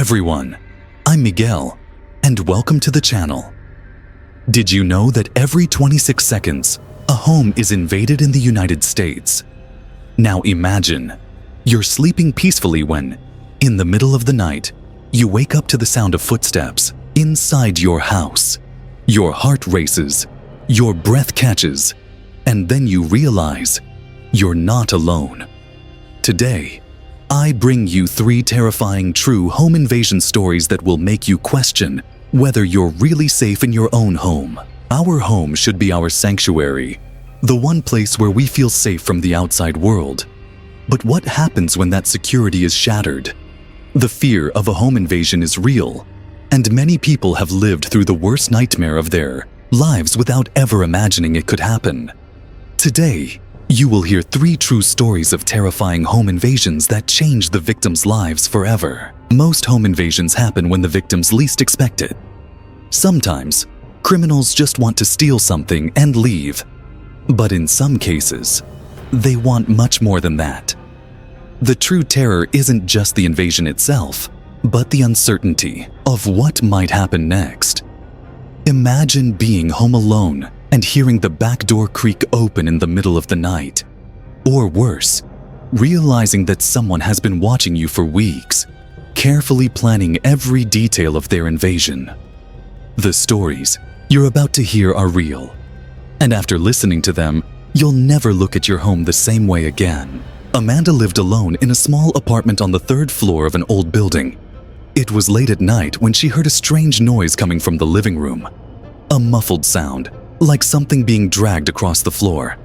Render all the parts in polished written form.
everyone, I'm Miguel, and welcome to the channel. Did you know that every 26 seconds, a home is invaded in the United States? Now imagine, you're sleeping peacefully when, in the middle of the night, you wake up to the sound of footsteps inside your house. Your heart races, your breath catches, and then you realize you're not alone. Today, I bring you 3 terrifying true home invasion stories that will make you question whether you're really safe in your own home. Our home should be our sanctuary, the one place where we feel safe from the outside world. But what happens when that security is shattered? The fear of a home invasion is real, and many people have lived through the worst nightmare of their lives without ever imagining it could happen. Today, you will hear 3 true stories of terrifying home invasions that change the victims' lives forever. Most home invasions happen when the victims least expect it. Sometimes, criminals just want to steal something and leave. But in some cases, they want much more than that. The true terror isn't just the invasion itself, but the uncertainty of what might happen next. Imagine being home alone and hearing the back door creak open in the middle of the night. Or worse, realizing that someone has been watching you for weeks, carefully planning every detail of their invasion. The stories you're about to hear are real, and after listening to them, you'll never look at your home the same way again. Amanda lived alone in a small apartment on the 3rd floor of an old building. It was late at night when she heard a strange noise coming from the living room. A muffled sound, like something being dragged across the floor.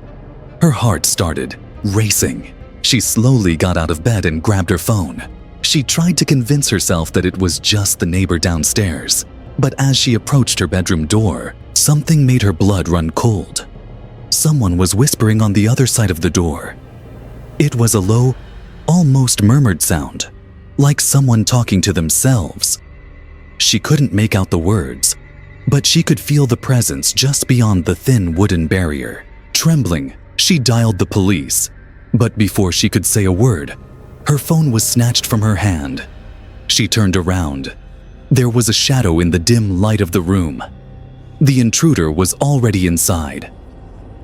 Her heart started racing. She slowly got out of bed and grabbed her phone. She tried to convince herself that it was just the neighbor downstairs, but as she approached her bedroom door, something made her blood run cold. Someone was whispering on the other side of the door. It was a low, almost murmured sound, like someone talking to themselves. She couldn't make out the words, but she could feel the presence just beyond the thin wooden barrier. Trembling, she dialed the police, but before she could say a word, her phone was snatched from her hand. She turned around. There was a shadow in the dim light of the room. The intruder was already inside.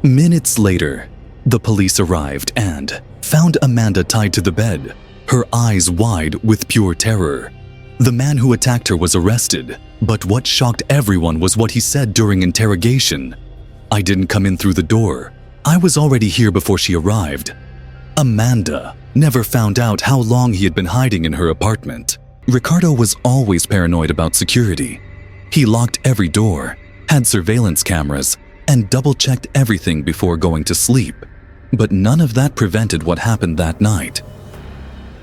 Minutes later, the police arrived and found Amanda tied to the bed, her eyes wide with pure terror. The man who attacked her was arrested, but what shocked everyone was what he said during interrogation. "I didn't come in through the door. I was already here before she arrived." Amanda never found out how long he had been hiding in her apartment. Ricardo was always paranoid about security. He locked every door, had surveillance cameras, and double-checked everything before going to sleep. But none of that prevented what happened that night.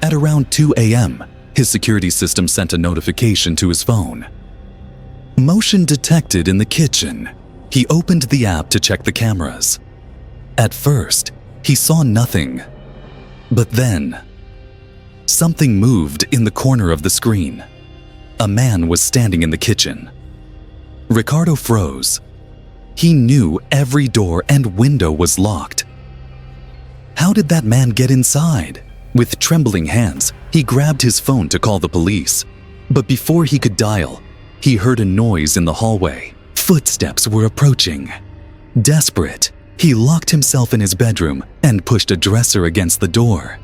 At around 2 a.m., his security system sent a notification to his phone. Motion detected in the kitchen. He opened the app to check the cameras. At first, he saw nothing. But then, something moved in the corner of the screen. A man was standing in the kitchen. Ricardo froze. He knew every door and window was locked. How did that man get inside? With trembling hands, he grabbed his phone to call the police. But before he could dial, he heard a noise in the hallway. Footsteps were approaching. Desperate, he locked himself in his bedroom and pushed a dresser against the door.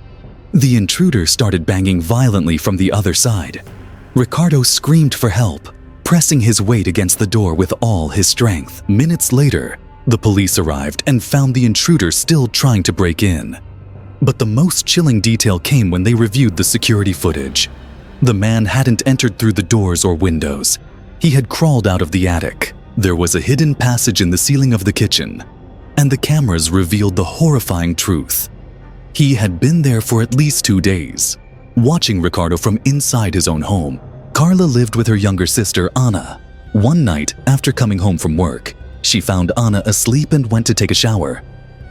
The intruder started banging violently from the other side. Ricardo screamed for help, pressing his weight against the door with all his strength. Minutes later, the police arrived and found the intruder still trying to break in. But the most chilling detail came when they reviewed the security footage. The man hadn't entered through the doors or windows. He had crawled out of the attic. There was a hidden passage in the ceiling of the kitchen, and the cameras revealed the horrifying truth. He had been there for at least 2 days. Watching Ricardo from inside his own home, Carla lived with her younger sister, Anna. One night, after coming home from work, she found Anna asleep and went to take a shower.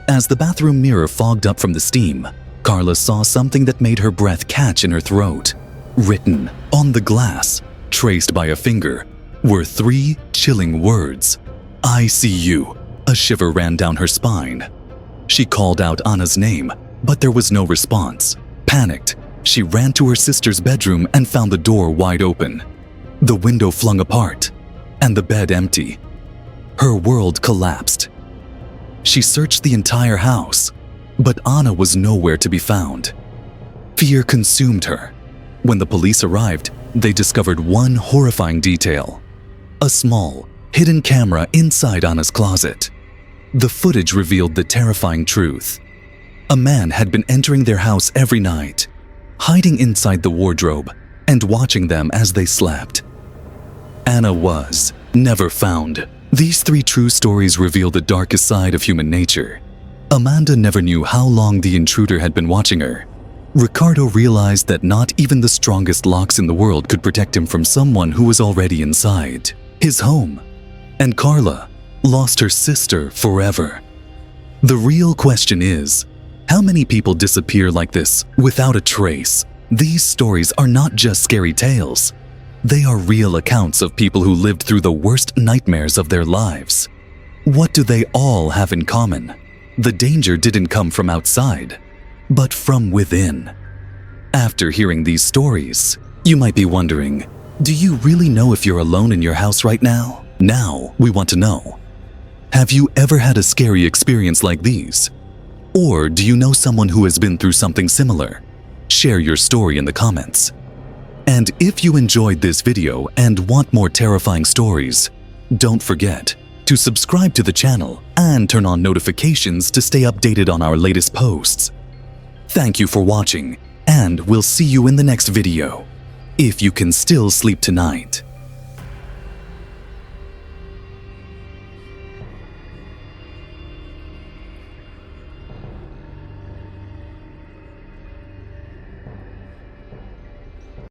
As the bathroom mirror fogged up from the steam, Carla saw something that made her breath catch in her throat. Written on the glass, traced by a finger, were 3 chilling words. "I see you." A shiver ran down her spine. She called out Anna's name, but there was no response. Panicked, She ran to her sister's bedroom and found the door wide open, the window flung apart, and the bed empty. Her world collapsed. She searched the entire house, but Anna was nowhere to be found. Fear consumed her. When the police arrived, they discovered one horrifying detail: a small, hidden camera inside Anna's closet. The footage revealed the terrifying truth. A man had been entering their house every night, hiding inside the wardrobe and watching them as they slept. Anna was never found. These 3 true stories reveal the darkest side of human nature. Amanda never knew how long the intruder had been watching her. Ricardo realized that not even the strongest locks in the world could protect him from someone who was already inside his home. And Carla lost her sister forever. The real question is, how many people disappear like this without a trace? These stories are not just scary tales. They are real accounts of people who lived through the worst nightmares of their lives. What do they all have in common? The danger didn't come from outside, but from within. After hearing these stories, you might be wondering, do you really know if you're alone in your house right now? Now we want to know. Have you ever had a scary experience like these? Or do you know someone who has been through something similar? Share your story in the comments. And if you enjoyed this video and want more terrifying stories, don't forget to subscribe to the channel and turn on notifications to stay updated on our latest posts. Thank you for watching, and we'll see you in the next video, if you can still sleep tonight.